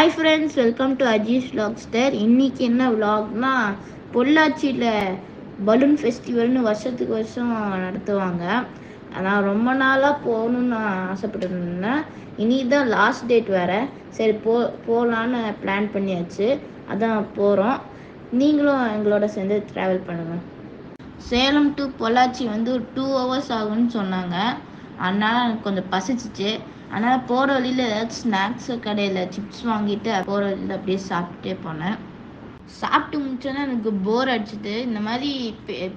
Hi friends, welcome to Ajeesh vlogster. இன்றைக்கி என்ன விலாக்னா, பொள்ளாச்சியில் பலூன் ஃபெஸ்டிவல்னு வருஷத்துக்கு வருஷம் நடத்துவாங்க. நான் ரொம்ப நாளாக போகணுன்னு நான் ஆசைப்பட்டுருந்தேன். இனி தான் லாஸ்ட் டேட் வேறு. சரி போகலான்னு பிளான் பண்ணியாச்சு. அதான் போகிறோம். நீங்களும் எங்களோட சேர்ந்து ட்ராவல் பண்ணுங்கள். சேலம் டு பொள்ளாச்சி வந்து ஒரு 2 hours ஆகும்னு சொன்னாங்க. அதனால் எனக்கு கொஞ்சம் பசிச்சிச்சு. அதனால் போகிற வழியில் ஏதாச்சும் ஸ்நாக்ஸு கடையில் சிப்ஸ் வாங்கிட்டு போகிற வழியில் அப்படியே சாப்பிட்டுட்டே போனேன். சாப்பிட்டு முடிச்சோன்னா எனக்கு போர் அடிச்சுது. இந்த மாதிரி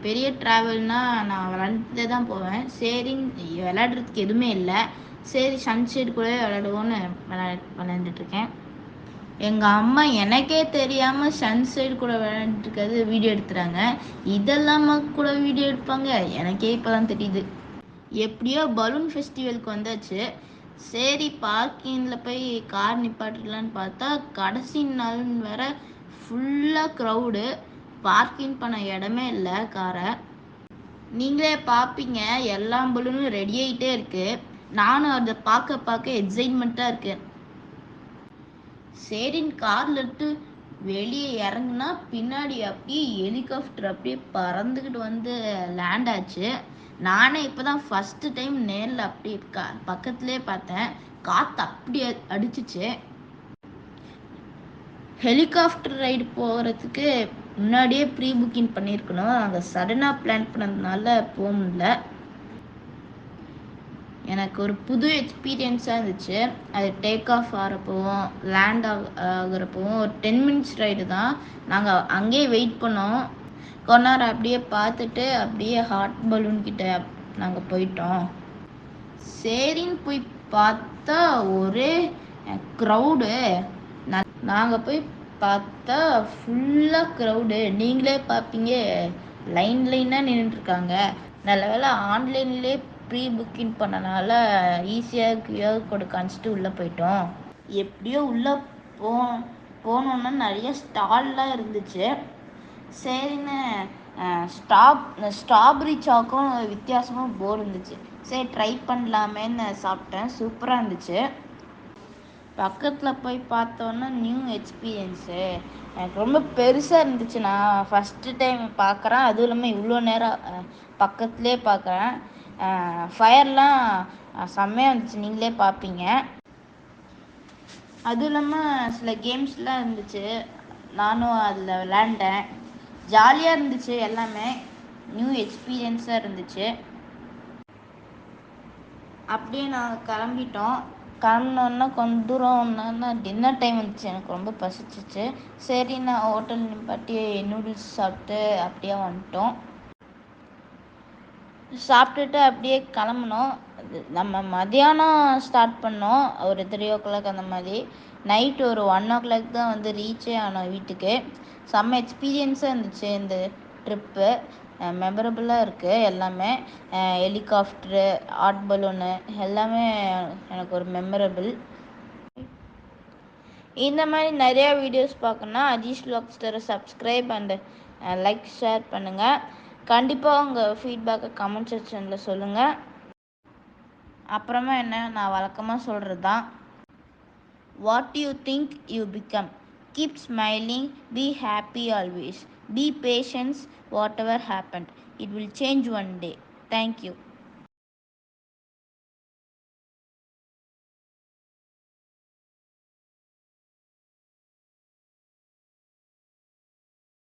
பெரிய ட்ராவல்னால் நான் விளாண்டுட்டே தான் போவேன். சரின்னு விளையாடுறதுக்கு எதுவுமே இல்லை. சரி சன்செட் கூட விளையாடுவோன்னு விளையாண்டுட்ருக்கேன். எங்கள் அம்மா எனக்கே தெரியாமல் சன்சைடு கூட விளையாண்டுருக்கிறது வீடியோ எடுத்துகிறாங்க. இதெல்லாம் கூட வீடியோ எடுப்பாங்க, எனக்கே இப்போ தான் தெரியுது. எப்படியோ பலூன் ஃபெஸ்டிவலுக்கு வந்தாச்சு. சரி பார்க்கிங்கில் போய் கார் நிப்பாட்டிடலான்னு பார்த்தா கடைசி நாள் வேற ஃபுல்லாக க்ரௌடு. பார்க்கிங் பண்ண இடமே இல்லை காரை. நீங்களே பார்ப்பீங்க, எல்லா பலூனும் ரெடி ஆகிட்டே இருக்குது. நானும் அதை பார்க்க எக்ஸைட்மெண்ட்டாக இருக்கேன். சரின்னு காரில் எடுத்து வெளியே இறங்குனா பின்னாடி அப்படியே ஹெலிகாப்டர் அப்படியே பறந்துக்கிட்டு வந்து லேண்ட் ஆச்சு. நானே இப்போ தான் ஃபஸ்ட்டு டைம் நேரில் அப்படி பக்கத்துலேயே பார்த்தேன். காற்று அப்படி அடிச்சிச்சு. ஹெலிகாப்டர் ரைடு போகிறதுக்கு முன்னாடியே ப்ரீ புக்கிங் பண்ணியிருக்கணும். அங்கே சடனாக பிளான் பண்ணதுனால போக முடியல. எனக்கு ஒரு புது எக்ஸ்பீரியன்ஸாக இருந்துச்சு. அது டேக் ஆஃப் ஆகிறப்பவும் லேண்ட் ஆகிறப்பவும் ஒரு 10 minutes ரைடு தான். நாங்கள் அங்கேயே வெயிட் பண்ணோம். கொஞ்ச நேரம் அப்படியே பார்த்துட்டு அப்படியே ஹாட் பலூன் கிட்ட நாங்கள் போயிட்டோம். சரின்னு போய் பார்த்தா ஒரே க்ரௌடு. நாங்கள் போய் பார்த்தா ஃபுல்லாக க்ரௌடு. நீங்களே பார்ப்பீங்க, லைனாக நின்றுட்டுருக்காங்க. நல்ல வேளை ஆன்லைன்லேயே ப்ரீ புக்கிங் பண்ணனால ஈஸியாக QR கோடு காமிச்சிட்டு உள்ளே போயிட்டோம். எப்படியோ உள்ளே போனோன்னா நிறைய ஸ்டால்லாம் இருந்துச்சு. சரின்னு ஸ்ட்ராபெரி சாக்கும் வித்தியாசமாக போர் இருந்துச்சு. சரி ட்ரை பண்ணலாமேன்னு சாப்பிட்டேன். சூப்பராக இருந்துச்சு. பக்கத்தில் போய் பார்த்தோன்னா நியூ எக்ஸ்பீரியன்ஸு. எனக்கு ரொம்ப பெருசாக இருந்துச்சு. நான் ஃபஸ்ட்டு டைம் பார்க்குறேன். அதுவும் இல்லாமல் இவ்வளோ நேரம் பக்கத்துலேயே பார்க்குறேன். ஃபயர்லாம் செம்மையாக இருந்துச்சு, நீங்களே பார்ப்பீங்க. அதுவும் இல்லாமல் சில கேம்ஸ்லாம் இருந்துச்சு, நானும் அதில் விளையாண்டேன். ஜாலியாக இருந்துச்சு. எல்லாமே நியூ எக்ஸ்பீரியன்ஸாக இருந்துச்சு. அப்படியே நாங்கள் கிளம்பினோன்னா கொஞ்சம் தூரம்னா டின்னர் டைம் வந்துச்சு. எனக்கு ரொம்ப பசிச்சிச்சு. சரி நான் ஹோட்டல் நிப்பாட்டி நூடுல்ஸ் சாப்பிட்டு அப்படியே வந்துட்டோம். சாப்பிட்டுட்டு அப்படியே கிளம்புனோம். நம்ம மதியானம் ஸ்டார்ட் பண்ணோம், ஒரு 3 o'clock அந்த மாதிரி. நைட்டு ஒரு 1 o'clock தான் வந்து ரீச்சே ஆனோம் வீட்டுக்கு. செம்ம எக்ஸ்பீரியன்ஸாக இருந்துச்சு இந்த ட்ரிப்பு. மெமரபுளாக இருக்குது எல்லாமே. ஹெலிகாப்டரு, ஹாட் பலூனு எல்லாமே எனக்கு ஒரு மெமரபிள். இந்த மாதிரி நிறையா வீடியோஸ் பார்க்கணுன்னா Ajeesh vlogster subscribe and like share பண்ணுங்கள். கண்டிப்பாக உங்கள் ஃபீட்பேக்கை கமெண்ட் செக்ஷனில் சொல்லுங்கள். அப்புறமா என்ன, நான் வழக்கமாக சொல்கிறது தான், what you think you become. Keep smiling, be happy always, be patience, whatever happen, it will change one day. Thank you.